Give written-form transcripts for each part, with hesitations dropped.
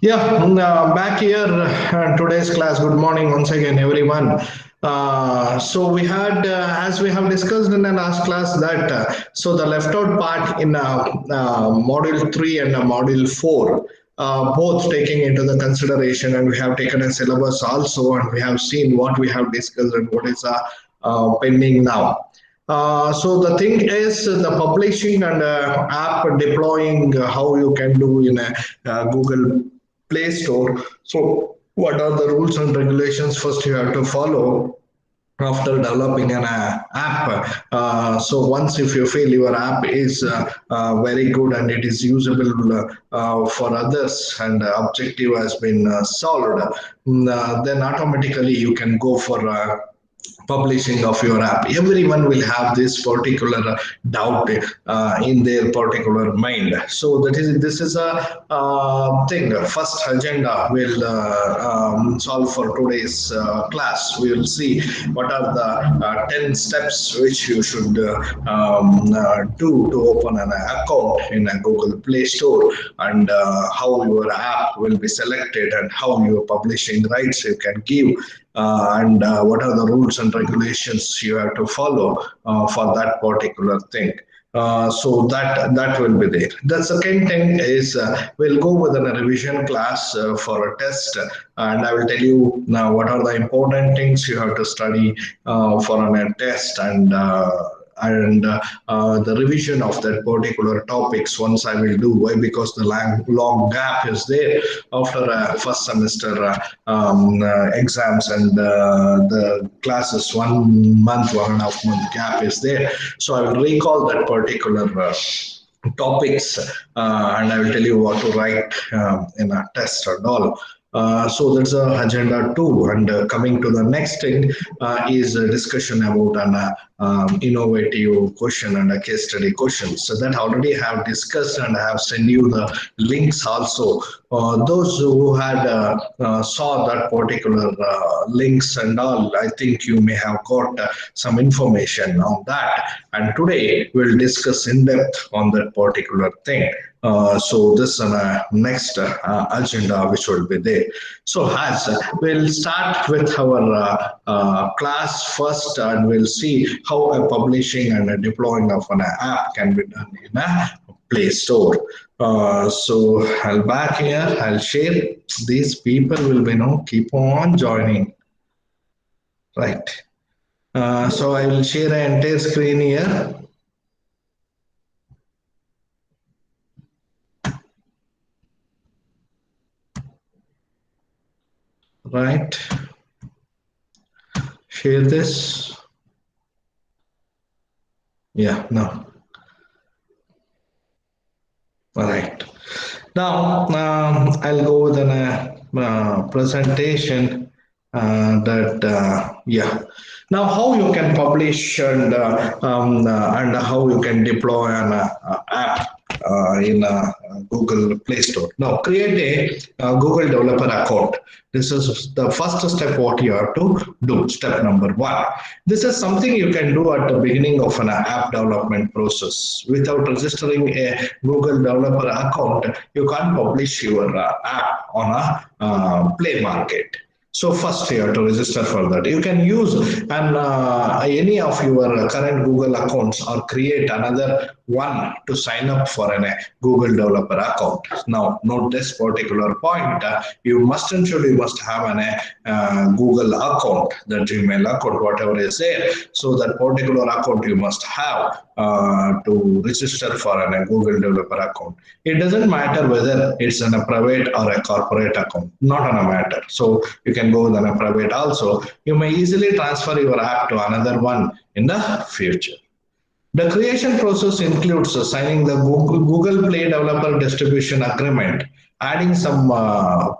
Back here today's class. Good morning once again, everyone. So we had, as we have discussed in the last class, that so the left out part in module 3 and module 4, both taking into the consideration, and we have taken a syllabus also, and we have seen what we have discussed and what is pending now. So the thing is the publishing and app deploying, how you can do in a Google Play Store. So what are the rules and regulations first you have to follow after developing an app. So once if you feel your app is very good and it is usable for others and objective has been solved, then automatically you can go for publishing of your app. Everyone will have this particular doubt in their particular mind. So this is a thing. First agenda will solve for today's class. We will see what are the 10 steps which you should do to open an account in a Google Play Store, and how your app will be selected and how your publishing rights you can give, and what are the rules and regulations you have to follow for that particular thing. So that will be there. The second thing is we'll go with a revision class for a test, and I will tell you now what are the important things you have to study for a test, and the revision of that particular topics once I will do. Why? Because the long gap is there after first semester exams, and the classes 1 month, 1.5 month gap is there. So I will recall that particular topics, and I will tell you what to write in a test and all. So that's agenda 2, and coming to the next thing is a discussion about an innovative question and a case study question. So that already have discussed, and I have sent you the links also. Those who had saw that particular links and all, I think you may have got some information on that. And today we'll discuss in depth on that particular thing. So this is next agenda which will be there. So as we'll start with our class first, and we'll see how a publishing and a deploying of an app can be done in a Play Store. So I'll back here, I'll share. These people will be keep on joining. Right. So I will share an entire screen here. Right. Share this. Yeah, no. All right. Now I'll go with a presentation yeah. Now how you can publish and how you can deploy an app in Google Play Store. Now create a Google developer account. This is the first step what you have to do. Step number 1. This is something you can do at the beginning of an app development process. Without registering a Google developer account, you can't publish your app on a Play Market. So first you have to register for that. You can use any of your current Google accounts or create another one to sign up for a Google developer account. Now note this particular point. You must have an Google account, the Gmail account, whatever is there. So that particular account you must have to register for a Google developer account. It doesn't matter whether it's in a private or a corporate account, not on a matter. So you can go with a private also. You may easily transfer your app to another one in the future. The creation process includes signing the Google Play Developer Distribution Agreement, adding some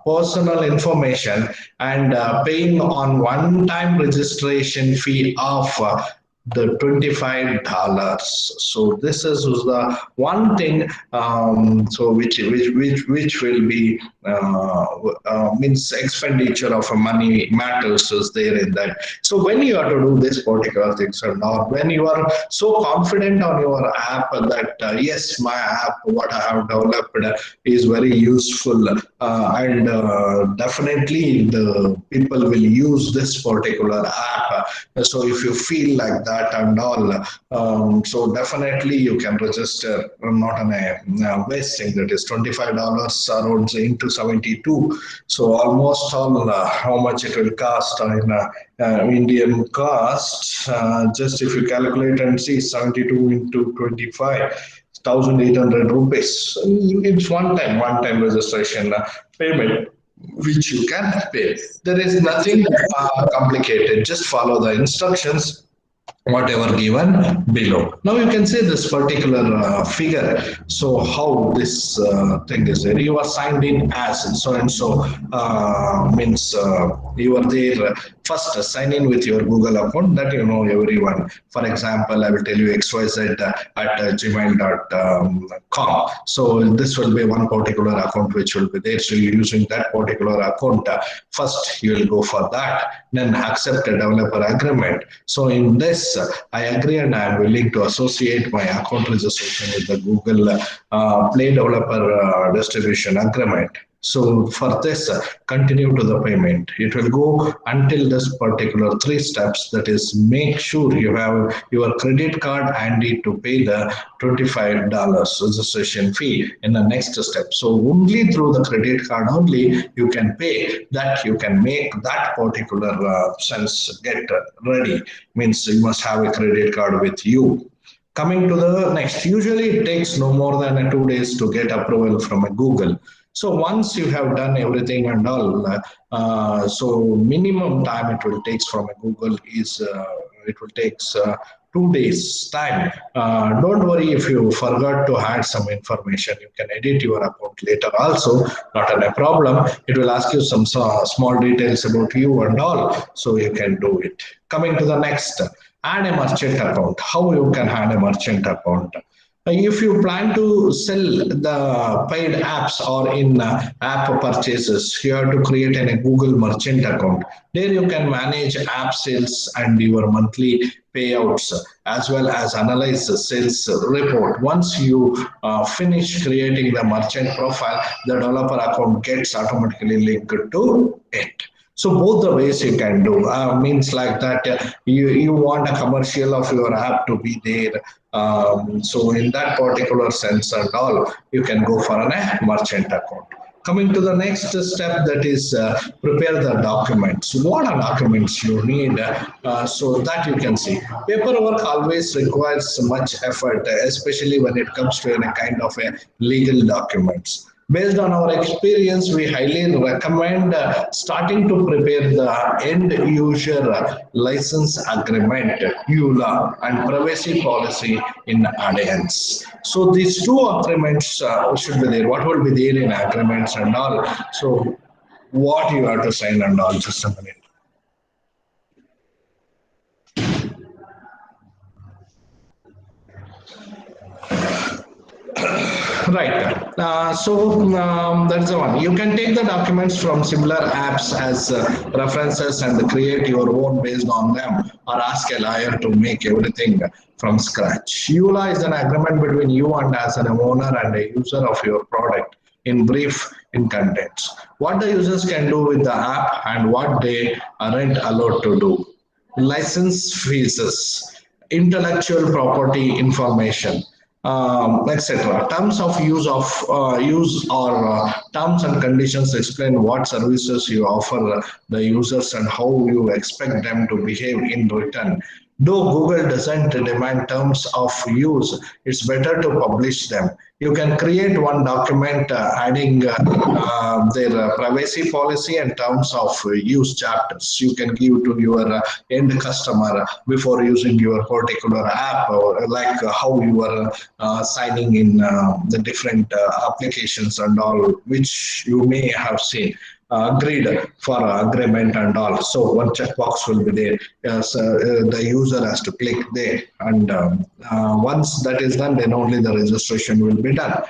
personal information, and paying on one-time registration fee of the $25. So this is the one thing. So which will be means expenditure of money matters is there in that. So when you have to do this particular things, or not, when you are so confident on your app that yes, my app what I have developed is very useful and definitely the people will use this particular app. So if you feel like that and all, so definitely you can register, not on a wasting, that is $25 around into 72. So almost all how much it will cost in Indian cost, just if you calculate and see 72 into 25, 1,800 rupees. It's one time registration payment which you can pay. There is nothing complicated. Just follow the instructions whatever given below. Now you can see this particular figure. So how this thing is there. You are signed in as so and so, means you are there. First sign in with your Google account that you know everyone. For example, I will tell you xyz at gmail.com. So this will be one particular account which will be there. So you're using that particular account. First you will go for that, then accept a developer agreement. So in this, I agree and I am willing to associate my account registration with the Google Play Developer Distribution Agreement. So for this, continue to the payment. It will go until this particular three steps. That is, make sure you have your credit card handy to pay the $25 registration fee in the next step. So only through the credit card only you can pay that. You can make that particular sense get ready. Means you must have a credit card with you. Coming to the next, usually it takes no more than 2 days to get approval from a Google. So once you have done everything and all, so minimum time it will takes from a Google is it will takes 2 days time. Don't worry if you forgot to add some information. You can edit your account later also, not a problem. It will ask you some small details about you and all, so you can do it. Coming to the next, add a merchant account. How you can add a merchant account? If you plan to sell the paid apps or in app purchases, you have to create a Google merchant account. There you can manage app sales and your monthly payouts as well as analyze the sales report. Once you finish creating the merchant profile, the developer account gets automatically linked to it. So both the ways you can do means like that you want a commercial of your app to be there. So in that particular sense and all, you can go for a merchant account. Coming to the next step, that is prepare the documents. What are documents you need so that you can see. Paperwork always requires much effort, especially when it comes to any kind of a legal documents. Based on our experience, we highly recommend starting to prepare the end user license agreement, EULA, and privacy policy in advance. So these two agreements should be there. What will be there in agreements and all? So what you have to sign and all, just a minute. Right. That's the one. You can take the documents from similar apps as references and create your own based on them, or ask a lawyer to make everything from scratch. EULA is an agreement between you and as an owner and a user of your product. In brief, in contents, what the users can do with the app and what they aren't allowed to do. License fees, intellectual property information, etc. Terms of use or terms and conditions explain what services you offer the users and how you expect them to behave in return. Though Google doesn't demand terms of use, it's better to publish them. You can create one document adding their privacy policy and terms of use chapters. You can give to your end customer before using your particular app, or like how you are signing in the different applications and all, which you may have seen. Agreed for agreement and all. So one checkbox will be there. Yes, the user has to click there, and once that is done, then only the registration will be done.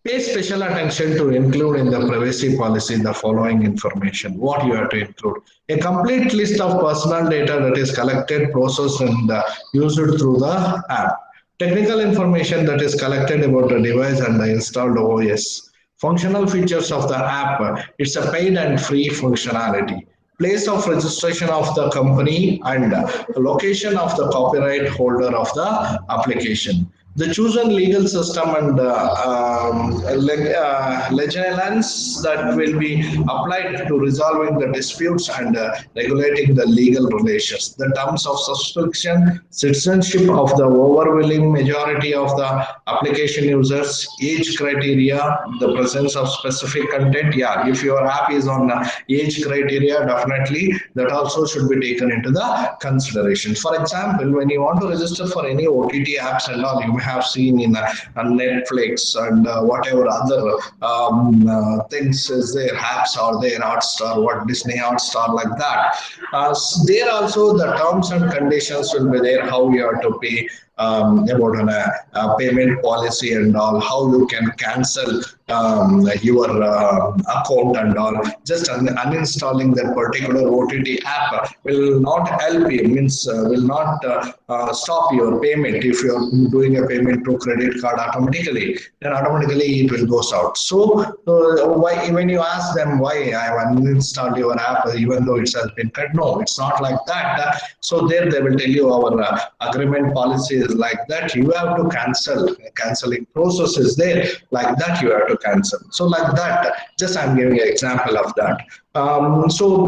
Pay special attention to include in the privacy policy the following information. What you have to include: a complete list of personal data that is collected, processed, and used through the app. Technical information that is collected about the device and the installed OS. Functional features of the app, it's a paid and free functionality. Place of registration of the company and location of the copyright holder of the application. The chosen legal system and legislance that will be applied to resolving the disputes and regulating the legal relations. The terms of subscription, citizenship of the overwhelming majority of the application users, age criteria, the presence of specific content. Yeah, if your app is on age criteria, definitely that also should be taken into the consideration. For example, when you want to register for any OTT apps and all, you may have seen in Netflix and whatever other things is there, apps are there, Hotstar, what Disney Hotstar, like that. There also the terms and conditions will be there, how you have to pay, about a payment policy and all, how you can cancel your account and all. Just uninstalling that particular OTT app will not help you, means will not stop your payment. If you're doing a payment through credit card automatically, then automatically it will go out. So why, when you ask them why I have uninstalled your app even though it has been cut, no, it's not like that. So there they will tell you our agreement policy is like that. You have to cancel. Canceling process is there. Like that you have to cancel. So like that. Just I'm giving an example of that. So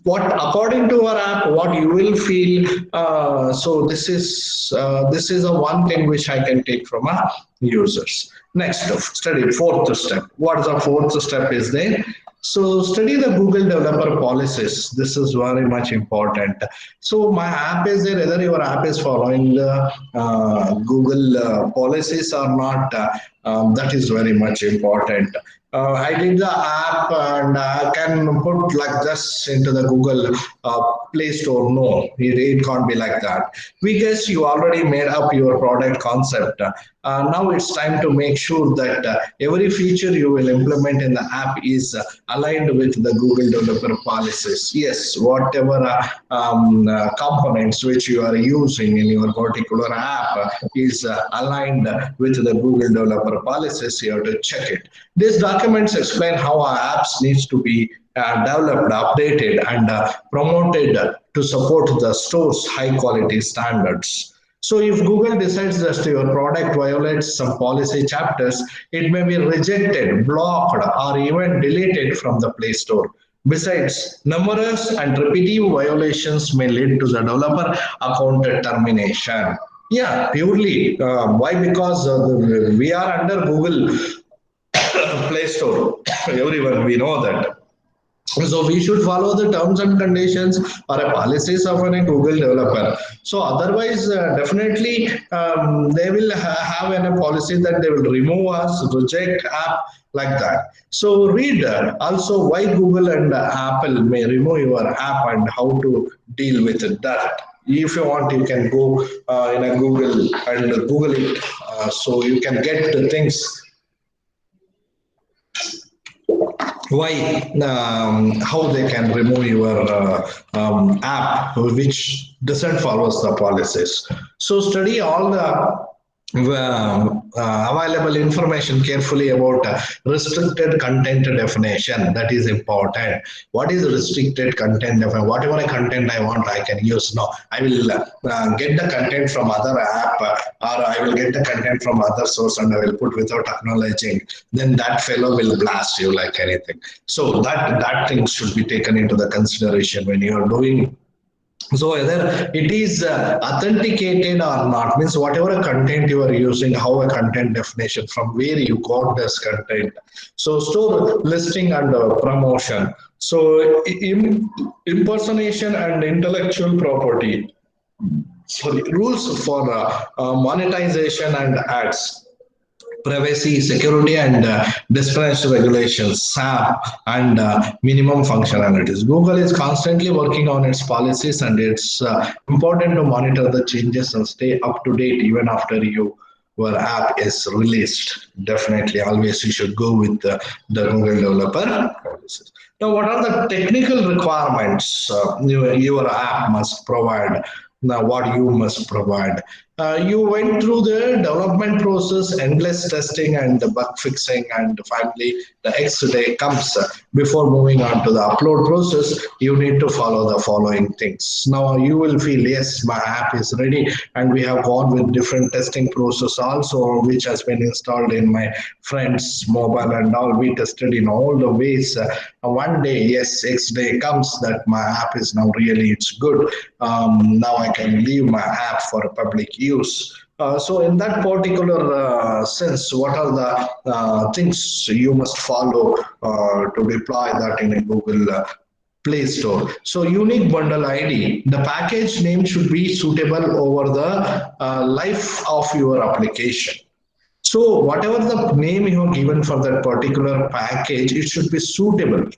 what according to our app, what you will feel. So this is a one thing which I can take from our users. Next, study fourth step. What is the fourth step is there? So study the Google developer policies. This is very much important. So my app is there, whether your app is following the Google policies or not, that is very much important. I did the app and I can put like this into the Google Play Store. No, it can't be like that. We guess you already made up your product concept. Now it's time to make sure that every feature you will implement in the app is aligned with the Google developer policies. Yes, whatever components which you are using in your particular app is aligned with the Google developer policies. You have to check it. These documents explain how our apps needs to be developed, updated, and promoted to support the store's high quality standards. So if Google decides that your product violates some policy chapters, it may be rejected, blocked, or even deleted from the Play Store. Besides, numerous and repetitive violations may lead to the developer account termination. Yeah, purely. Why? Because we are under Google Play Store. Everyone, we know that. So we should follow the terms and conditions or a policies of a Google developer. So otherwise, definitely they will have a policy that they will remove us, reject app, like that. So read also why Google and Apple may remove your app and how to deal with that. If you want, you can go in a Google and Google it, so you can get the things why, how they can remove your app which doesn't follows the policies. So study all the available information carefully about restricted content definition. That is important. What is restricted content definition? Whatever content I want, I can use. No, I will get the content from other app, or I will get the content from other source and I will put without acknowledging. Then that fellow will blast you like anything. So that thing should be taken into the consideration when you are doing. So whether it is authenticated or not, means whatever content you are using, how a content definition, from where you got this content. So store listing and promotion. So impersonation and intellectual property. Sorry, rules for monetization and ads, privacy, security, and dispense regulations, SAP, and minimum functionalities. Google is constantly working on its policies, and it's important to monitor the changes and stay up to date even after your app is released. Definitely, always you should go with the Google developer policies. Now, what are the technical requirements your app must provide? Now, what you must provide? You went through the development process, endless testing and bug fixing, and finally the X day comes. Before moving on to the upload process, you need to follow the following things. Now you will feel, yes, my app is ready, and we have gone with different testing process also, which has been installed in my friend's mobile and all. We tested in all the ways. One day, yes, X day comes that my app is now really it's good. Now I can leave my app for public use. So in that particular sense, what are the things you must follow to deploy that in a Google Play Store? So unique bundle ID, the package name should be suitable over the life of your application. So whatever the name you have given for that particular package, it should be suitable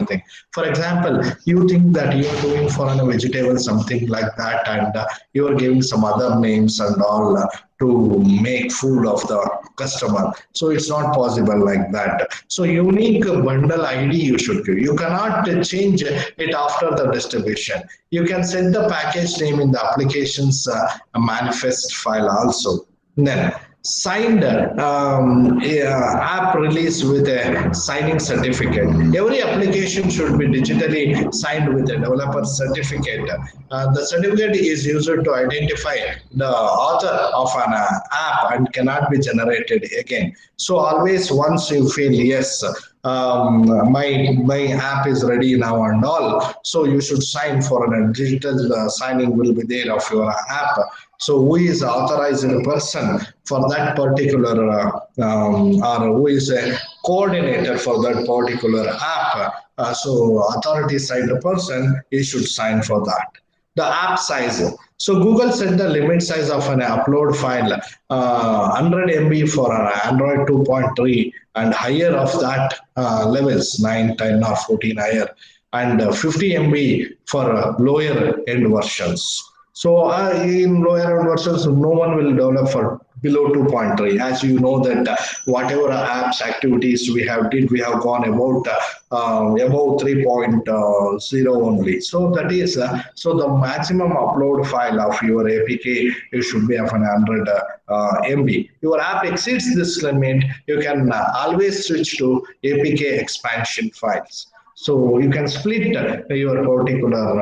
thing. For example, you think that you are doing for a vegetable something like that, and you are giving some other names and all to make food of the customer. So it's not possible like that. So unique bundle ID you should give. You cannot change it after the distribution. You can set the package name in the application's manifest file also. Then signed app release with a signing certificate. Every application should be digitally signed with a developer certificate. The certificate is used to identify the author of an app and cannot be generated again. So always once you feel yes, my app is ready now and all, so you should sign for a digital signing will be there of your app. So who is authorized person for that particular or who is a coordinator for that particular app? So authority side person, he should sign for that. The app size. So Google set the limit size of an upload file 100 MB for an Android 2.3 and higher of that levels 9, 10 or 14 higher, and 50 MB for lower end versions. So in lower end versions, no one will develop for below 2.3. As you know that whatever apps activities we have did, we have gone about 3.0 only. So that is so the maximum upload file of your APK it should be of an 100 MB. Your app exceeds this limit, you can always switch to APK expansion files. So you can split your particular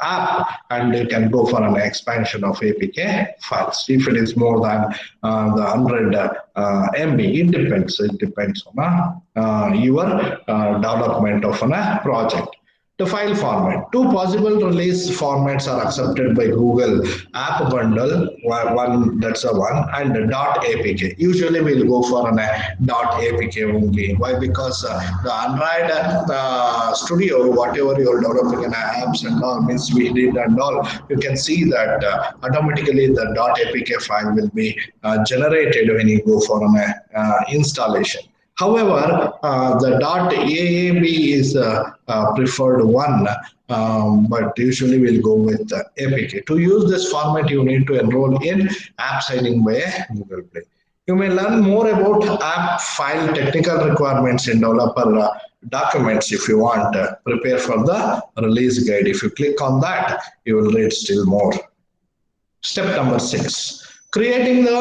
app, and you can go for an expansion of APK files. If it is more than the 100 MB, it depends. It depends on your development of a project. The file format. Two possible release formats are accepted by Google: App Bundle, one that's a one, and .apk. Usually we'll go for an .apk only. Why? Because the Android Studio, whatever you're developing in apps and all, means we did and all, you can see that automatically the .apk file will be generated when you go for an installation. However, the .aab is preferred one, but usually we'll go with APK. To use this format, you need to enroll in app signing by Google Play. You may learn more about app file technical requirements in developer documents if you want. Prepare for the release guide. If you click on that, you will read still more. Step number 6. Creating the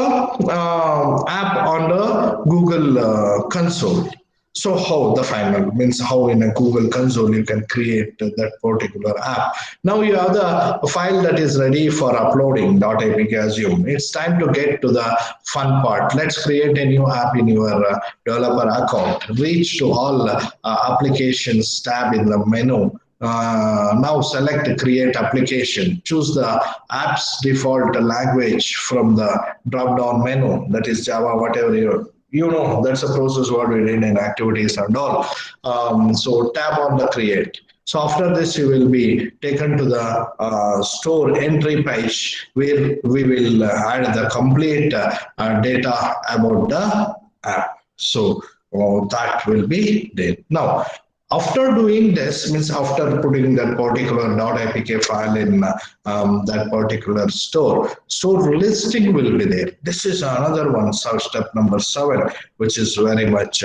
app on the Google console. So how the final means how in a Google console you can create that particular app. Now you have the file that is ready for uploading .apk assume. It's time to get to the fun part. Let's create a new app in your developer account. Reach to all applications tab in the menu. Now select create application. Choose the app's default language from the drop down menu, that is Java, whatever you know, that's a process what we did in activities and all. So tap on the create. So after this, you will be taken to the store entry page where we will add the complete data about the app. So that will be there. Now, after doing this, means after putting that particular .apk file in that particular store, listing will be there. This is another one, so step number 7, which is very much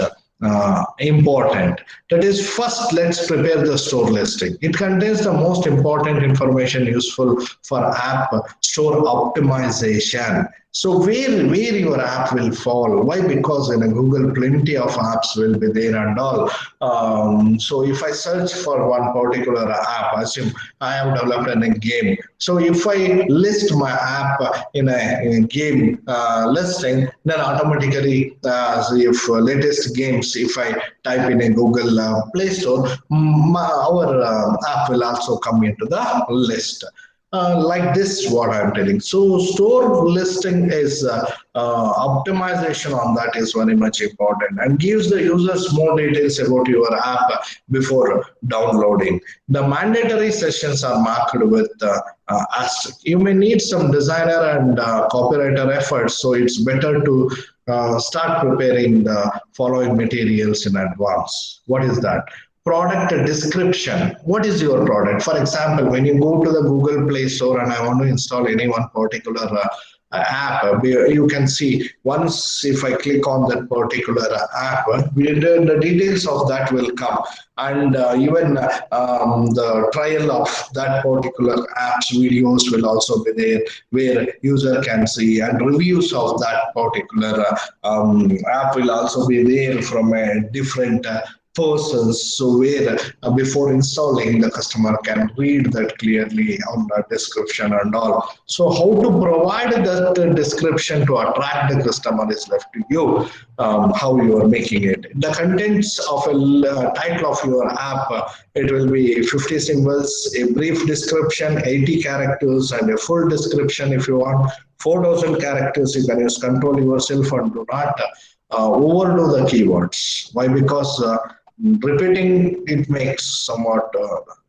important. That is, first let's prepare the store listing. It contains the most important information useful for app store optimization. So where your app will fall? Why? Because in a Google, plenty of apps will be there and all. So if I search for one particular app, assume I have developed a game. So if I list my app in a game listing, then automatically, if latest games, if I type in a Google Play Store, our app will also come into the list. Like this, what I'm telling. So store listing is optimization on that is very much important and gives the users more details about your app before downloading. The mandatory sessions are marked with asterisk. You may need some designer and copywriter efforts, so it's better to start preparing the following materials in advance. What is that? Product description. What is your product? For example, when you go to the Google Play Store and I want to install any one particular app, you can see once if I click on that particular app, the details of that will come, and even the trial of that particular app's videos will also be there, where user can see, and reviews of that particular app will also be there from a different persons, so where before installing the customer can read that clearly on the description and all. So how to provide that description to attract the customer is left to you, how you are making it. The contents of a title of your app, it will be 50 symbols, a brief description, 80 characters, and a full description. If you want 4,000 characters, you can use control yourself and do not overdo the keywords. Why? Because repeating it makes somewhat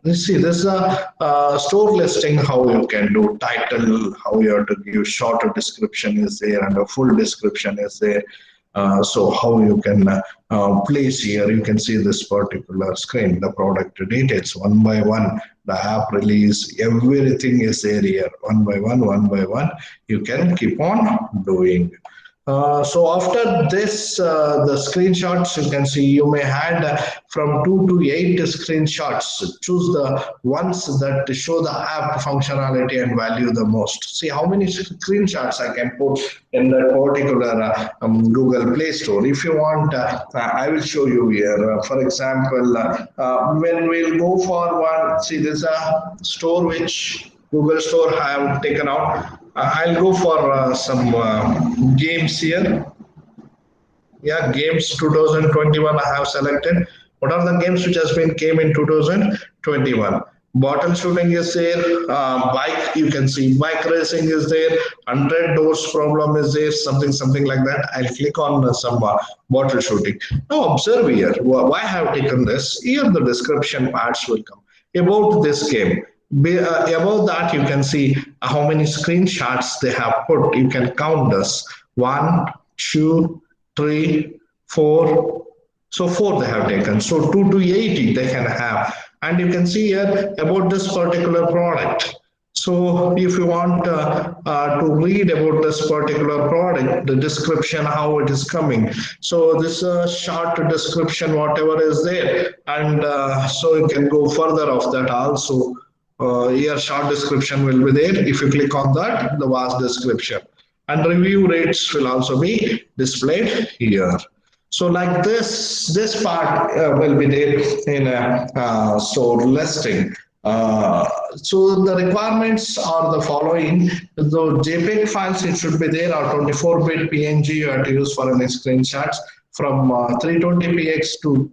you see this is a store listing, how you can do title, how you have to give shorter description is there and a full description is there. So how you can place here, you can see this particular screen, the product details one by one, the app release, everything is there here, one by one, you can keep on doing. So after this, the screenshots you can see you may add from 2 to 8 screenshots. Choose the ones that show the app functionality and value the most. See how many screenshots I can put in that particular Google Play Store. If you want, I will show you here. For example, when we'll go for one, see this is a store which Google Store I have taken out. I'll go for some games here. Yeah, games 2021 I have selected. What are the games which has been came in 2021? Bottle shooting is there, bike, you can see bike racing is there, 100 doors problem is there, something like that. I'll click on some bottle shooting. Now observe here, why I have taken this. Here the description parts will come about this game. Above that you can see how many screenshots they have put. You can count this 1, 2, 3, 4. So 4 they have taken. So 2 to 80 they can have. And you can see here about this particular product. So if you want to read about this particular product, the description, how it is coming. So this short description, whatever is there. And so you can go further of that also. Here short description will be there. If you click on that, the vast description. And review rates will also be displayed here. So like this part will be there in a store listing. So the requirements are the following. The JPEG files, it should be there, or 24-bit PNG you have to use for any screenshots from 320px to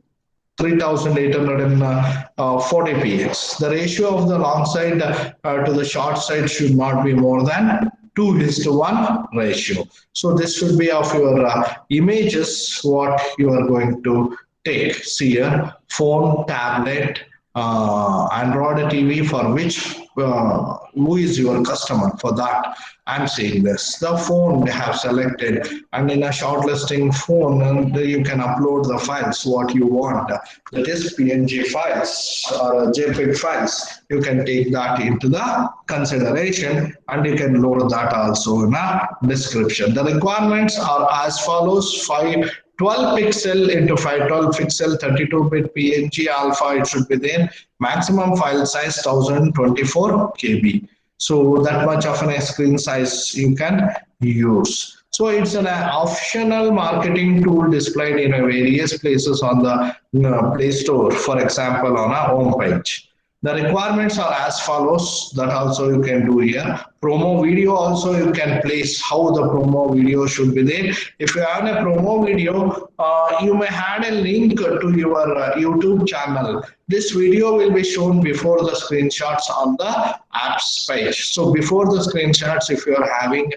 3840px. The ratio of the long side to the short side should not be more than 2:1 ratio. So this should be of your images, what you are going to take. See here, phone, tablet, Android TV, for which who is your customer for that. I'm saying this. The phone they have selected, and in a shortlisting phone, and you can upload the files what you want. That is PNG files or JPEG files. You can take that into the consideration, and you can load that also in a description. The requirements are as follows: 5 12 pixel into 512 pixel 32-bit PNG alpha it should be there. Maximum file size 1024 KB. So that much of a screen size you can use. So it's an optional marketing tool displayed in various places on the Play Store, for example, on a home page. The requirements are as follows. That also you can do here. Promo video also you can place how the promo video should be there. If you have a promo video, you may add a link to your YouTube channel. This video will be shown before the screenshots on the apps page. So before the screenshots, if you are having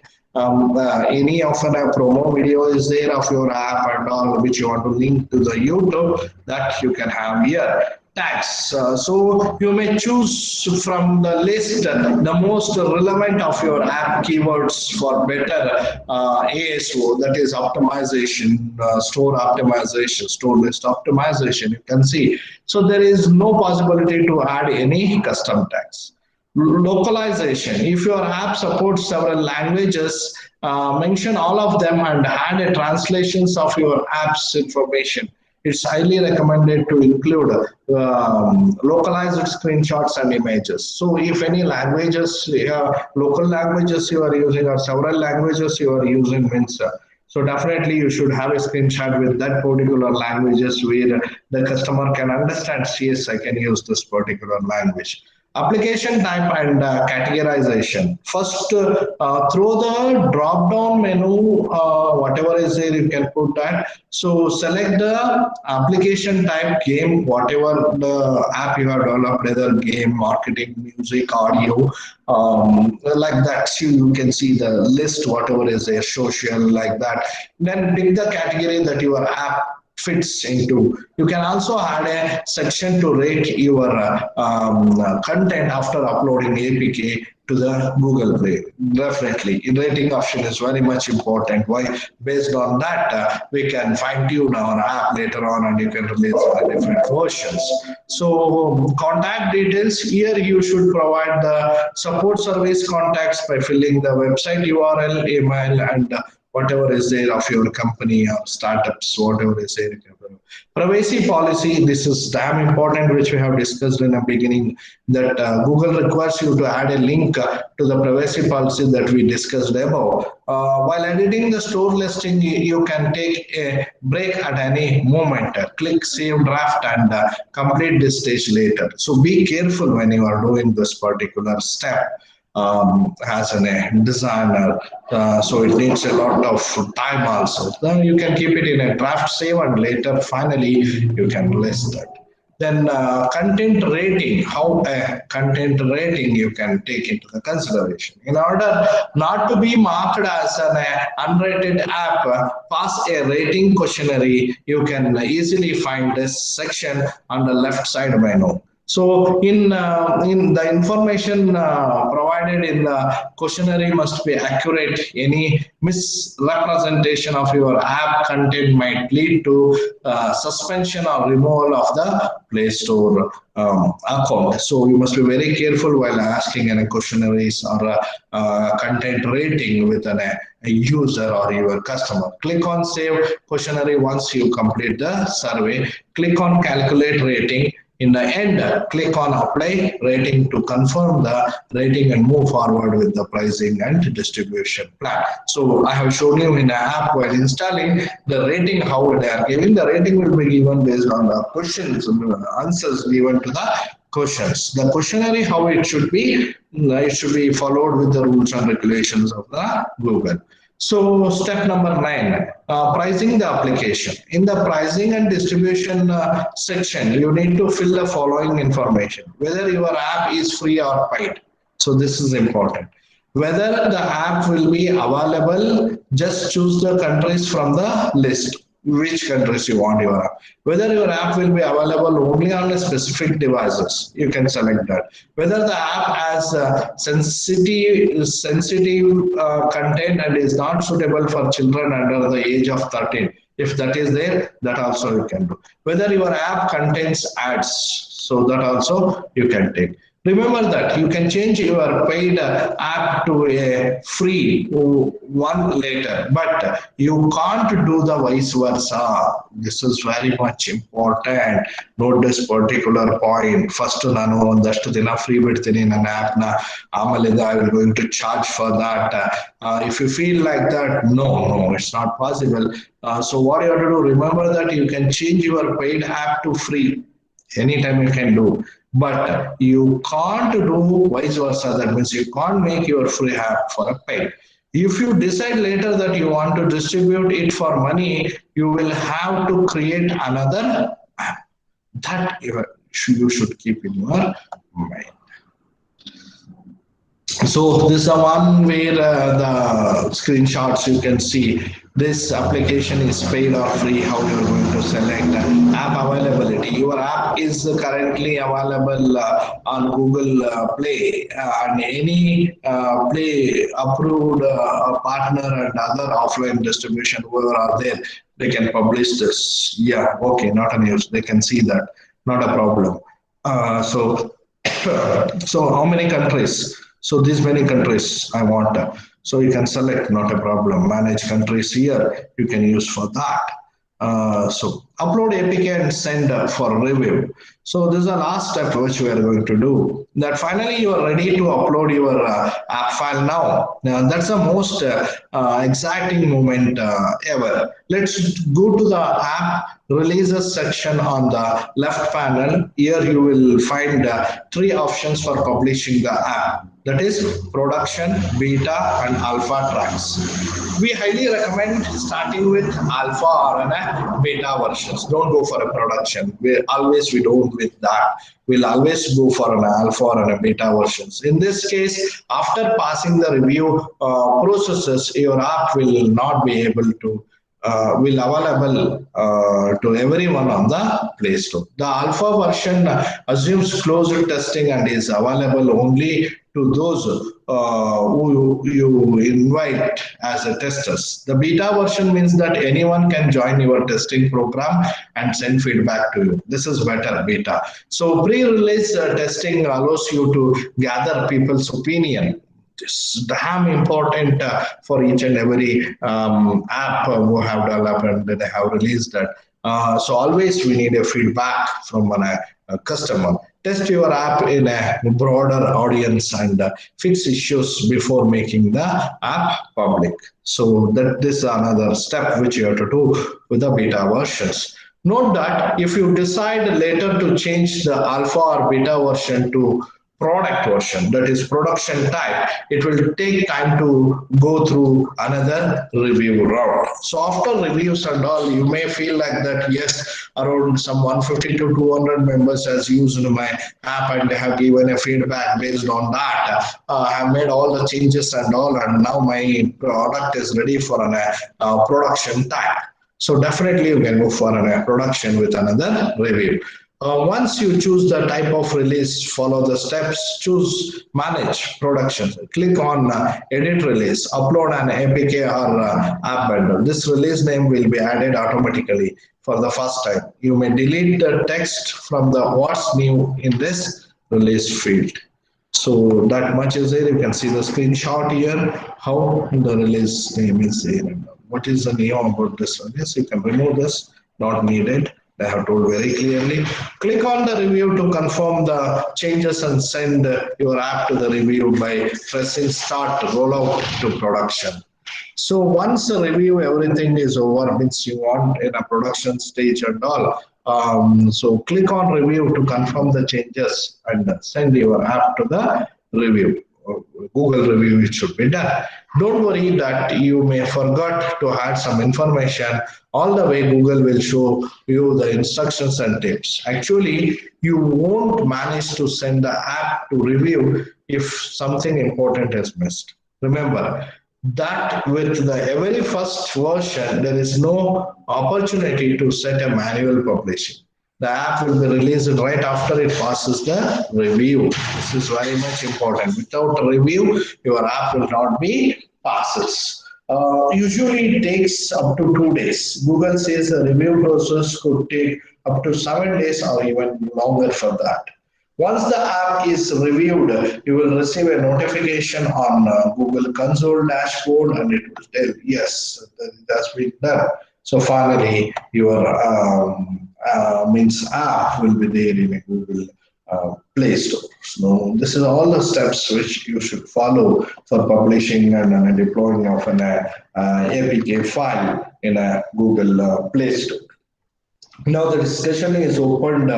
any of a promo video is there of your app and all which you want to link to the YouTube, that you can have here. Tags. So you may choose from the list the most relevant of your app keywords for better ASO, that is optimization, store optimization, store list optimization. You can see. So there is no possibility to add any custom tags. Localization. If your app supports several languages, mention all of them and add a translations of your app's information. It's highly recommended to include localized screenshots and images. So if any languages, local languages you are using or several languages you are using means so definitely you should have a screenshot with that particular languages where the customer can understand, yes, I can use this particular language. Application type and categorization. First, through the drop down menu, whatever is there, you can put that. So select the application type, game, whatever the app you have developed, whether game, marketing, music, audio, like that. So you can see the list, whatever is there, social, like that. Then pick the category that your app fits into. You can also add a section to rate your content after uploading APK to the Google Play. Definitely, rating option is very much important. Why? Based on that, we can fine tune our app later on, and you can release different versions. So, contact details here you should provide the support service contacts by filling the website URL, email, and whatever is there of your company or startups, whatever is there. Privacy policy, this is damn important, which we have discussed in the beginning, that Google requires you to add a link to the privacy policy that we discussed above. While editing the store listing, you can take a break at any moment. Click Save Draft and complete this stage later. So be careful when you are doing this particular step. As a designer, so it needs a lot of time also. Then you can keep it in a draft save and later finally you can list that. Then content rating, how a content rating you can take into the consideration. In order not to be marked as an unrated app, pass a rating questionnaire. You can easily find this section on the left side menu. So in the information provided in the questionnaire must be accurate. Any misrepresentation of your app content might lead to suspension or removal of the Play Store account. So you must be very careful while asking any questionnaires or content rating with a user or your customer. Click on Save Questionnaire once you complete the survey. Click on Calculate Rating. In the end, click on Apply Rating to confirm the rating and move forward with the pricing and distribution plan. So I have shown you in the app while installing the rating, how they are giving. The rating will be given based on the questions, answers given to the questions. The questionnaire, how it should be followed with the rules and regulations of the Google. So step number 9, pricing the application. In the pricing and distribution section, you need to fill the following information. Whether your app is free or paid. So this is important. Whether the app will be available, just choose the countries from the list. Which countries you want your app. Whether your app will be available only on a specific devices, you can select that. Whether the app has sensitive content and is not suitable for children under the age of 13. If that is there, that also you can do. Whether your app contains ads, so that also you can take. Remember that you can change your paid app to a free one later, but you can't do the vice versa. This is very much important. Note this particular point. First, ನಾನು ಒಂದಷ್ಟು ದಿನ free ಬಿಡ್ತೀನಿ ನನ್ನ ಆ್ಯಪ್ನ, ಆಮೇಲೆ I will going to charge for that. If you feel like that, no, no, it's not possible. So what you have to do, remember that you can change your paid app to free anytime you can do, but you can't do vice versa. That means you can't make your free app for a paid. If you decide later that you want to distribute it for money, you will have to create another app. That you should keep in your mind. So this is the one where the screenshots you can see. This application is paid or free, how you're going to select app availability. Your app is currently available on Google Play and any Play approved partner and other offline distribution whoever are there, they can publish this. Yeah, okay, not an issue. They can see that, not a problem. So so how many countries? So these many countries I want. So you can select, not a problem. Manage countries here, you can use for that. So upload APK and send for review. So this is the last step which we are going to do. That finally you are ready to upload your app file now. Now that's the most exciting moment ever. Let's go to the app releases section on the left panel. Here you will find three options for publishing the app. That is production, beta, and alpha tracks. We highly recommend starting with alpha or a beta versions. Don't go for a production. We don't with that. We'll always go for an alpha or a beta versions. In this case, after passing the review processes, your app will not be able to will available to everyone on the Play Store. The alpha version assumes closed testing and is available only to those who you invite as a testers. The beta version means that anyone can join your testing program and send feedback to you. This is better beta. So pre-release testing allows you to gather people's opinion. It's damn important for each and every app who have developed and they have released that. So always we need a feedback from a customer. Test your app in a broader audience and fix issues before making the app public. So that this is another step which you have to do with the beta versions. Note that if you decide later to change the alpha or beta version to product version, that is production type, it will take time to go through another review round. So after reviews and all, you may feel like that yes, around some 150 to 200 members has used my app and they have given a feedback based on that. I have made all the changes and all, and now my product is ready for an production type. So definitely you can go for a production with another review. Once you choose the type of release, follow the steps, choose manage production, click on edit release, upload an APK or app bundle. This release name will be added automatically for the first time. You may delete the text from the what's new in this release field. So that much is there. You can see the screenshot here, how the release name is there. What is the name about this release? You can remove this, not needed. They have told very clearly. Click on the review to confirm the changes and send your app to the review by pressing start rollout to production. So once the review, everything is over, means you want in a production stage and all. So click on review to confirm the changes and send your app to the review. Google review, it should be done. Don't worry that you may forget to add some information. All the way Google will show you the instructions and tips. Actually, you won't manage to send the app to review if something important is missed. Remember that with the very first version, there is no opportunity to set a manual publishing. The app will be released right after it passes the review. This is very much important. Without a review, your app will not be passes. Usually it takes up to 2 days. Google says the review process could take up to 7 days or even longer for that. Once the app is reviewed, you will receive a notification on Google Console dashboard and it will tell, yes, that it has been done. So finally, your means app will be there in a Google Play Store. So this is all the steps which you should follow for publishing and deploying of an APK file in a Google Play Store. Now the discussion is opened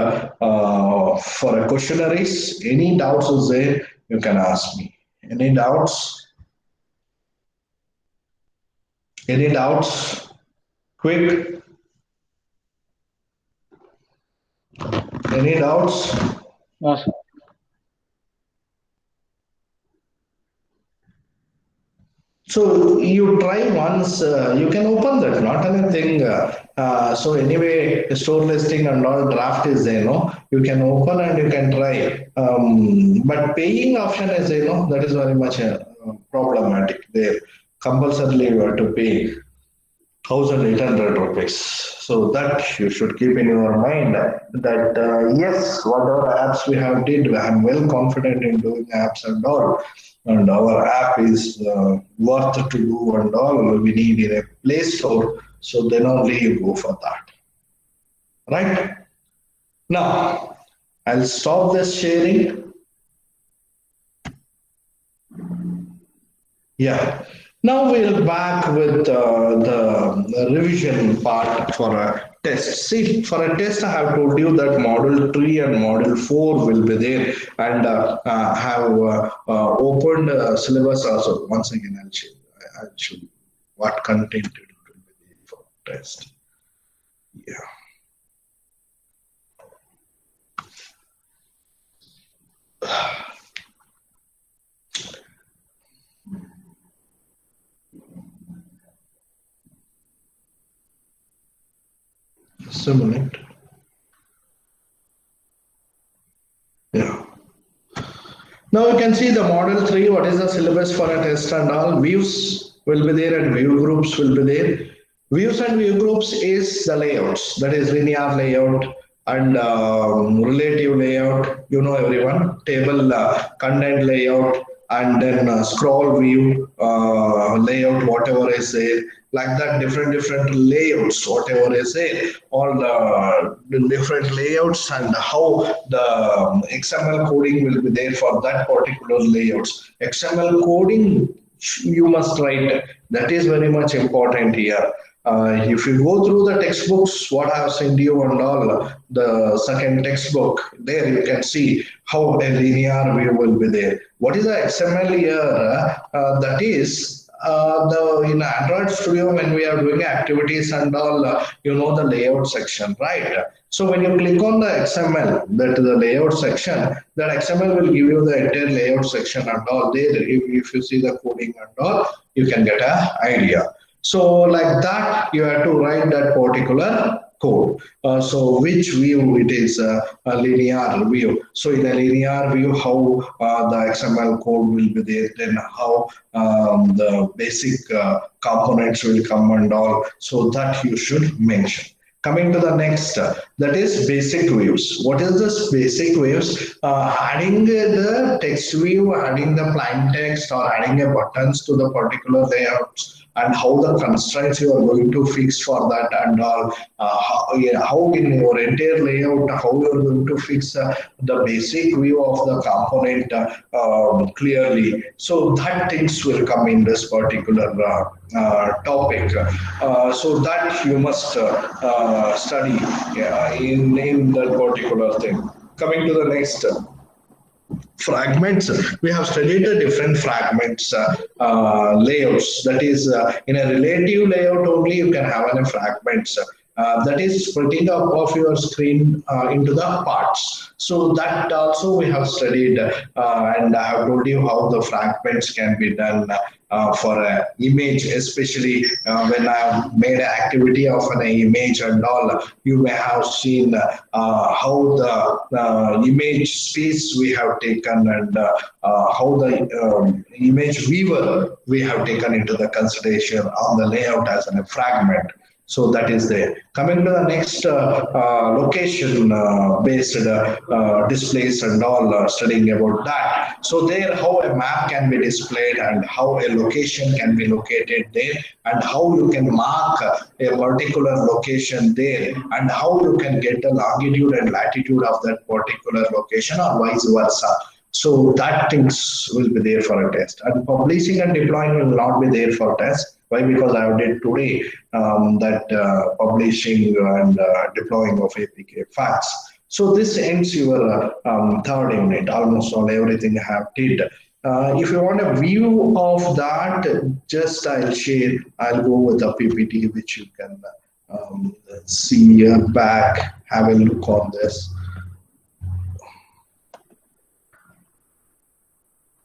for a questionnaires. Any doubts is there, you can ask me. Any doubts? Any doubts? Quick. Any doubts? No, sir. So you try once, you can open that, not anything. So anyway, the store listing and all draft is there, no? You can open and you can try. But paying option is there, no? That is very much problematic there. Compulsorily you have to pay 1,800 rupees. So that you should keep in your mind that yes, whatever apps we have did, I'm well confident in doing apps and all, and our app is worth to do and all. We need in a Play Store, so then only you go for that. Right now, I'll stop this sharing. Yeah. Now we'll back with the revision part for a test. See, for a test, I have told you that module 3 and module 4 will be there and have opened syllabus also. Once again, I'll show you what content it will be there for test. Yeah. Just a minute. Yeah. Now you can see the model 3, what is the syllabus for a test and all. Views will be there and view groups will be there. Views and view groups is the layouts, that is linear layout and relative layout, you know everyone, table content layout and then scroll view layout, whatever is there, like that different layouts, whatever is there, all the different layouts and how the XML coding will be there for that particular layouts. XML coding you must write. That is very much important here. If you go through the textbooks, what I have sent you and all, the second textbook, there you can see how a linear view will be there. What is the XML here? That is the in Android Studio when we are doing activities and all, you know the layout section, right? So when you click on the XML, that the layout section, that XML will give you the entire layout section and all there. If you see the coding and all, you can get an idea. So like that, you have to write that particular code. So which view it is a linear view. So in a linear view, how the XML code will be there, then how the basic components will come and all. So that you should mention. Coming to the next, that is basic views. What is this basic views? Adding the text view, adding the plain text, or adding a buttons to the particular layouts, and how the constraints you are going to fix for that and all, how in your entire layout, how you are going to fix the basic view of the component clearly. So that things will come in this particular topic. So that you must study in that particular thing. Coming to the next. Fragments, we have studied the different fragments layouts, that is in a relative layout only you can have a fragments, that is splitting up of your screen into the parts. So that also we have studied and I have told you how the fragments can be done for an image, especially when I have made an activity of an image and all, you may have seen how the image space we have taken and how the image viewer we have taken into the consideration on the layout as a fragment. So that is there. Coming to the next location based displays and all studying about that. So there how a map can be displayed and how a location can be located there and how you can mark a particular location there and how you can get the longitude and latitude of that particular location or vice versa. So that things will be there for a test. And publishing and deploying will not be there for test. Why? Because I did today that publishing and deploying of APK facts. So this ends your third unit. Almost all everything I have did. If you want a view of that, just I'll share. I'll go with the PPT which you can see back. Have a look on this.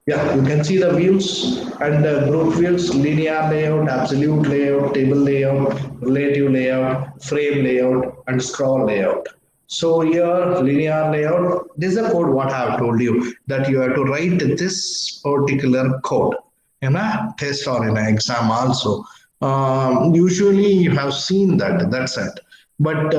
Yeah, you can see the views and group views, linear layout, absolute layout, table layout, relative layout, frame layout, and scroll layout. So here, linear layout, this is a code what I have told you that you have to write this particular code in a test or in an exam also. Usually you have seen that, that's it. But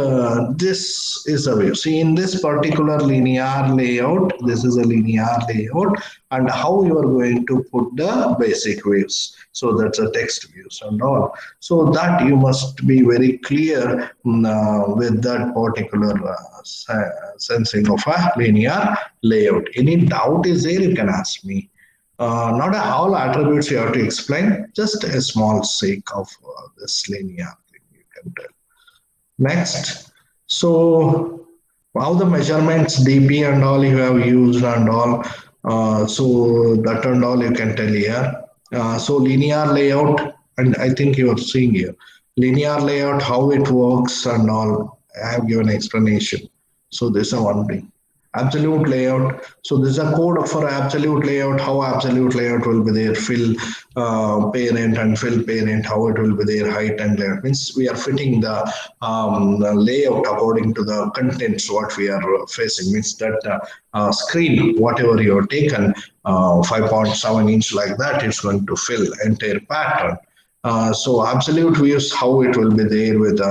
this is a view. See, in this particular linear layout, this is a linear layout, and how you are going to put the basic views. So that's a text views and all. So that you must be very clear with that particular sensing of a linear layout. Any doubt is there, you can ask me. Not all attributes you have to explain, just a small sake of this linear thing you can tell. Next, so how the measurements dp and all you have used and all, so that and all you can tell here. So linear layout, and I think you are seeing here linear layout, how it works and all. I have given explanation. So this is one thing. Absolute layout. So this is a code for absolute layout, how absolute layout will be there, fill parent and fill parent, how it will be there, height and layout. Means we are fitting the layout according to the contents what we are facing. Means that screen, whatever you have taken, 5.7 inch like that, is going to fill entire pattern. So absolute views, how it will be there with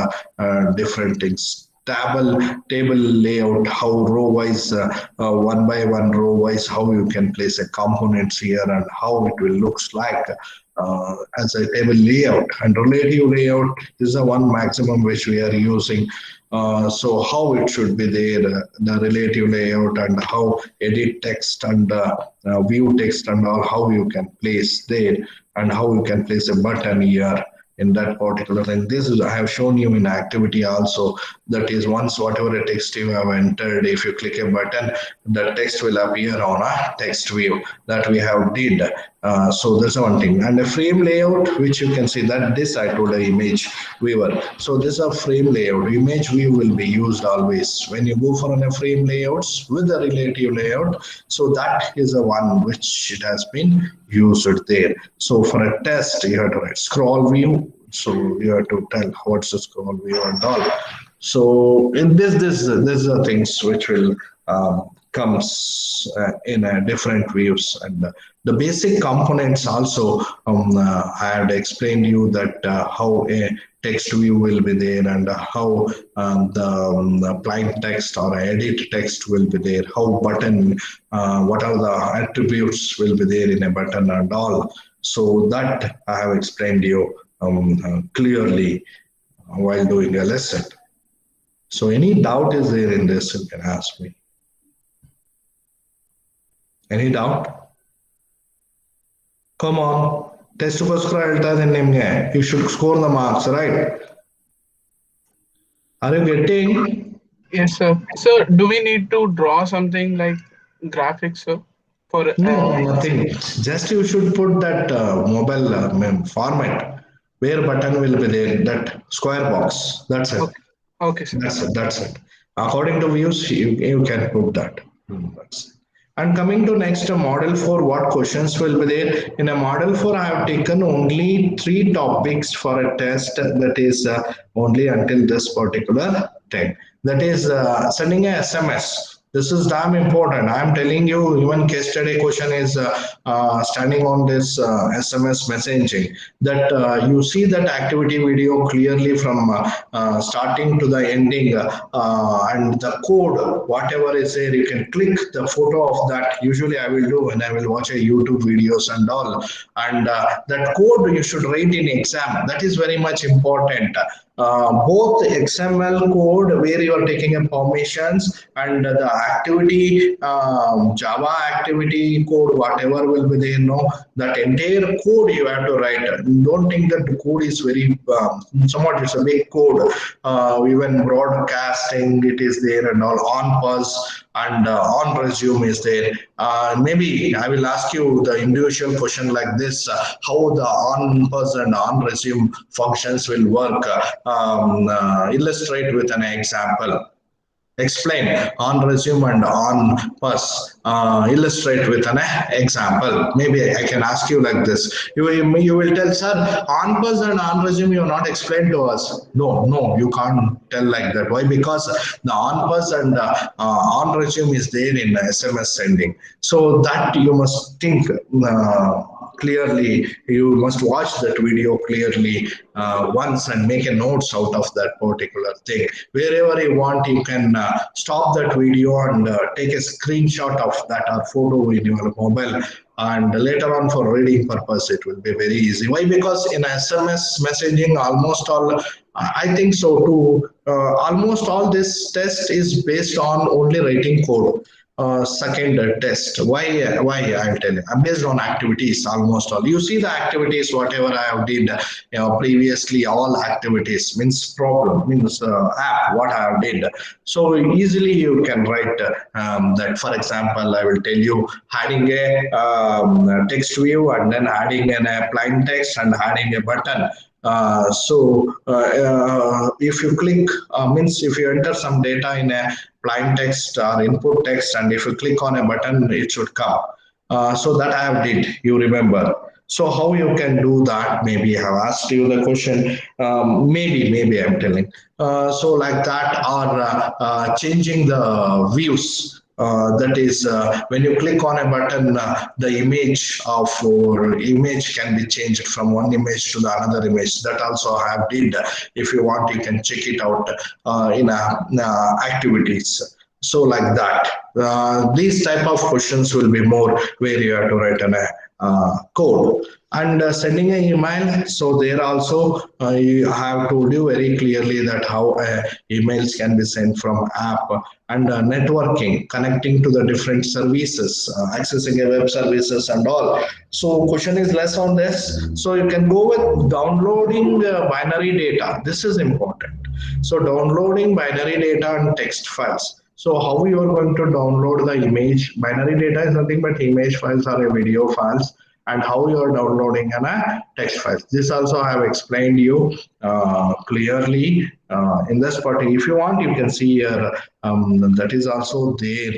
different things. Table layout, how row wise, one by one row wise, how you can place a components here and how it will looks like as a table layout. And relative layout is the one maximum which we are using. So how it should be there, the relative layout, and how edit text and view text and all, how you can place there, and how you can place a button here in that particular thing. This is I have shown you in activity also. That is, once whatever text you have entered, if you click a button, the text will appear on a text view that we have did. So that's one thing. And a frame layout, which you can see that this I told the image viewer. So this is a frame layout. Image view will be used always when you go for a frame layouts with the relative layout. So that is the one which it has been used there. So for a test, you have to write scroll view. So you have to tell what's the scroll view and all. So in this are the things which will comes in different views, and the basic components also. I had explained you that how a text view will be there, and how the plain text or edit text will be there, how button, what are the attributes will be there in a button and all. So that I have explained you clearly while doing a lesson. So any doubt is there in this, you can ask me. Any doubt? Come on. Test goskara ಹೇಳ್ತಾ ಇದ್ದೀನಿ ನಿಮಗೆ. You should score the marks, right? Are you getting? Yes, sir. Sir, do we need to draw something like graphics, sir? For No, nothing. Just you should put that mobile format where button will be there, that square box. That's it. okay, okay, sir. That's it. According to views, you can put that. That's it. And coming to next model 4, what questions will be there? In a model 4, I have taken only 3 topics for a test, that is only until this particular thing. That is sending a SMS This is damn important. I'm telling you, even case study question is standing on this SMS messaging. That you see that activity video clearly from starting to the ending, and the code, whatever is there, you can click the photo of that. Usually, I will do when I will watch a YouTube videos and all. And that code you should write in exam. That is very much important. Both XML code where you are taking a permissions and the activity Java activity code, whatever will be there, no, that entire code you have to write. Don't think that the code is very somewhat it's a big code. Even broadcasting it is there and all, on pause and on resume is there. Maybe I will ask you the individual question like this: how the on pause and on resume functions will work. Illustrate with an example. Explain on resume and on pus. Illustrate with an example. Maybe I can ask you like this. You will tell, sir, on pus and on resume you not explain to us. No, no, you can't tell like that. Why? Because the on pus and on resume is there in SMS sending. So that you must think. Clearly, you must watch that video clearly once and make a notes out of that particular thing. Wherever you want, you can stop that video and take a screenshot of that or photo in your mobile, and later on for reading purpose it will be very easy. Why? Because in SMS messaging, almost all, I think so too, almost all this test is based on only writing code. Second test. Why I'll tell you. Based on activities, almost all. You see the activities, whatever I have did, previously, all activities means problem, means app, what I have did. So easily you can write that. For example, I will tell you adding a text view and then adding a plain text and adding a button. If you click, means if you enter some data in a plain text or input text, and if you click on a button, it should come. So that I have did, you remember. So how you can do that? Maybe I have asked you the question. Maybe I'm telling. So like that, or changing the views. That is, when you click on a button, the image of or image can be changed from one image to the another image. That also I have did. If you want, you can check it out in activities. So like that, these type of questions will be more where you have to write an code. And sending an email, so there also you have told you very clearly that how emails can be sent from app, and networking, connecting to the different services, accessing a web services and all. So question is less on this. So you can go with downloading binary data. This is important. So downloading binary data and text files. So how you are going to download the image? Binary data is nothing but image files or a video files, and how you are downloading an text files. This also I have explained you clearly in this part. If you want, you can see here, that is also there.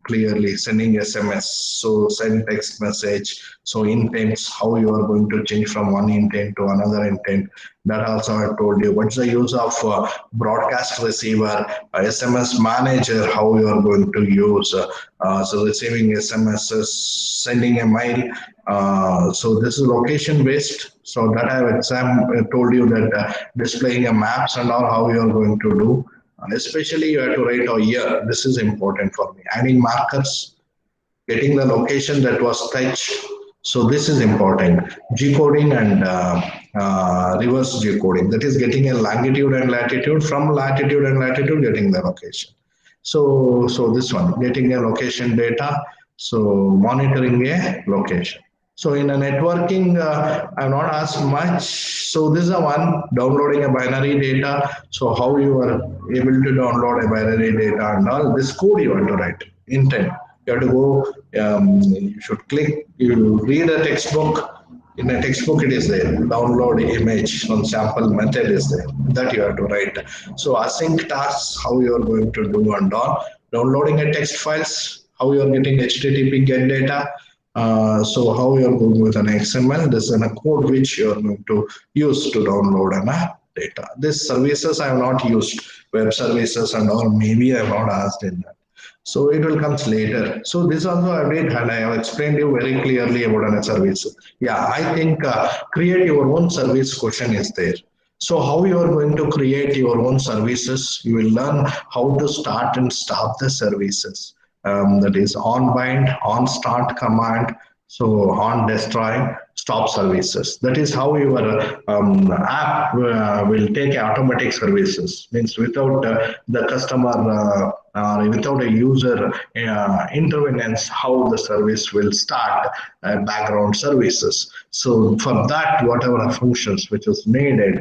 Clearly sending SMS, so send text message, so intents, how you are going to change from one intent to another intent. That also I told you. What's the use of broadcast receiver, SMS manager, how you are going to use, so receiving SMSs, sending a mail. So this is location based. So that I have told you that displaying a maps and all, how you are going to do. Especially you have to write a year. This is important for me. Adding markers, getting the location that was touched. So this is important. G-coding and reverse G-coding. That is getting a longitude and latitude, from latitude and latitude getting the location. So this one, getting a location data. So monitoring a location. So in a networking, I've not asked much. So this is the one, downloading a binary data. So how you are able to download a binary data and all. This code you want to write, intent. You have to go, you should click, you read a textbook. In a textbook it is there. Download image, some sample method is there. That you have to write. So async tasks, how you are going to do and all. Downloading a text files, how you are getting HTTP get data. So how you are going with an XML, this is a code which you are going to use to download an data. These services I have not used, web services and all, maybe I have not asked in that. So it will comes later. So this also I did, and I have explained you very clearly about a service. Yeah, I think create your own service question is there. So how you are going to create your own services? You will learn how to start and stop the services. That is on bind, on start command, so on destroy, stop services. That is how your app will take automatic services. Means without the customer without a user intervenance, how the service will start background services. So for that, whatever functions which is needed,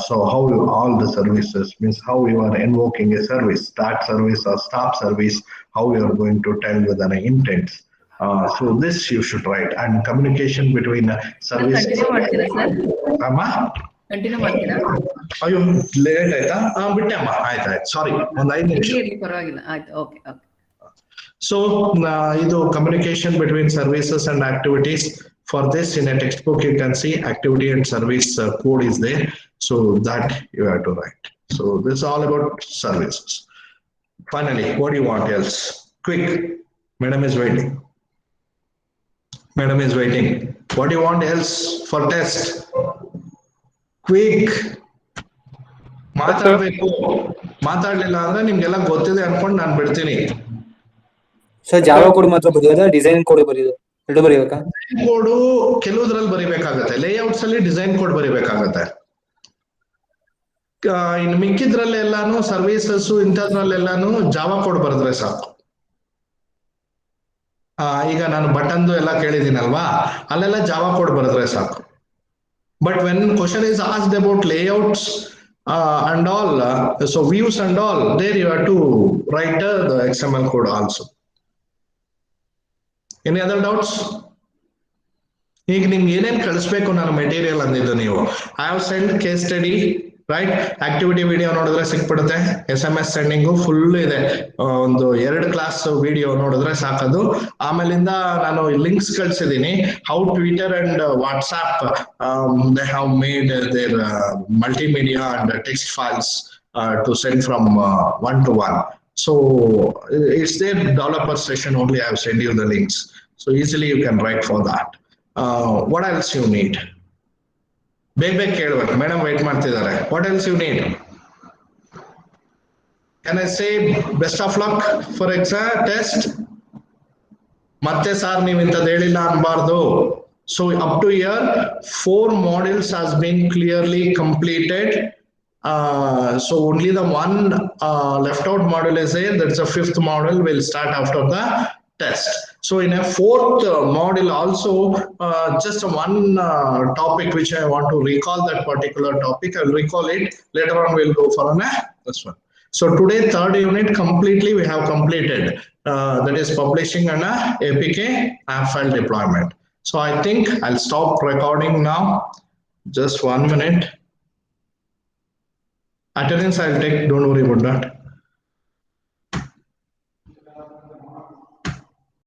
so how all the services means how you are invoking a service, start service or stop service, how you are going to tell with an intent. So this you should write, and communication between sir services. Continue ಮಾಡ್ತೀರಾ sir? ಅಮ್ಮ continue ಮಾಡ್ತೀರಾ? ಅಯ್ಯೋ late ಆಯ್ತಾ ಬಿಟ್ಟೆ ಅಮ್ಮ ಆಯ್ತಾಯ್ತು ಸಾರಿ ಒಂದು 5 ನಿಮಿಷ ಇರ್ಲಿ ಪರವಾಗಿಲ್ಲ ಆಯ್ತು ಓಕೆ ಓಕೆ. So ಇದು communication between services and activities. For this, in a textbook, you can see activity and service code is there. So that you have to write. So this is all about services. Finally, what do you want else? Quick, madam is waiting. Madam is waiting. What do you want else for test? Quick. ಮಾತಾಡ್ಬೇಕು. ಮಾತಾಡ್ಲಿಲ್ಲ ಅಂದ್ರೆ ನಿಮ್ಗೆಲ್ಲ ಗೊತ್ತಿದೆ ಅನ್ಕೊಂಡು ನಾನು ಬಿಡ್ತೀನಿ. Sir Java code ಮಾತ್ರ ಬರೆಯೋದಾ design code ಬರೆಯೋದು ಎರಡು ಬರೆಯಬೇಕಾ? ಕೋಡ್ ಕೆಲವುದ್ರಲ್ಲಿ ಬರಿಬೇಕಾಗತ್ತೆ, ಲೇಔಟ್ಸ್ ಅಲ್ಲಿ ಡಿಸೈನ್ ಕೋಡ್ ಬರಿಬೇಕಾಗತ್ತೆ. ಇನ್ನು ಮಿಕ್ಕಿದ್ರಲ್ಲೆಲ್ಲಾನು ಸರ್ವಿಸಸ್ ಇಂಥದ್ರಲ್ಲೆಲ್ಲಾನು ಜಾವಾ ಕೋಡ್ ಬರೆದ್ರೆ ಸಾಕು. ಈಗ ನಾನು ಬಟನ್ದು ಎಲ್ಲ ಕೇಳಿದ್ದೀನಲ್ವಾ, ಅಲ್ಲೆಲ್ಲ ಜಾವಾ ಕೋಡ್ ಬರೆದ್ರೆ ಸಾಕು. But when question is asked about layouts and all, so views and all, there you have to write the XML code also. Any other doubts? ಈಗ ನಿಮ್ಗೆ ಏನೇನು ಕಳಿಸ್ಬೇಕು ನಾನು ಮೆಟೀರಿಯಲ್ ಅಂದಿದ್ದು ನೀವು, I have send case study right, activity video ನೋಡಿದ್ರೆ ಸಿಕ್ಬಿಡುತ್ತೆ, SMS ಸೆಂಡಿಂಗು full ಇದೆ, ಒಂದು 2 ಕ್ಲಾಸ್ ವಿಡಿಯೋ ನೋಡಿದ್ರೆ ಸಾಕದು. ಆಮೇಲಿಂದ ನಾನು ಲಿಂಕ್ಸ್ ಕಳ್ಸಿದ್ದೀನಿ, how Twitter and WhatsApp they have made their multimedia and text files to send from one to one. So it's their developer session only. I have sent you the links. So easily you can write for that. What else you need? ಬೇಗ ಬೇಗ ಕೇಳ್ಬೇಕು, madam wait ಮಾಡ್ತಿದ್ದಾರೆ. What else you need? Can I say best of luck for exam test? ಮತ್ತೆ sir ನೀವು ಇಂಥದ್ದು ಹೇಳಿಲ್ಲ ಅನ್ಬಾರ್ದು. So up to here 4 modules has been clearly completed. So only the one left out module is there. That's a 5th module will start after the test. So in a 4th module also, just one topic which I want to recall, that particular topic I'll recall it later on. We'll go for this one. So today 3rd unit completely we have completed, that is publishing and APK app file deployment. So I think I'll stop recording now. Just 1 minute. Attendance I'll take, don't worry about that.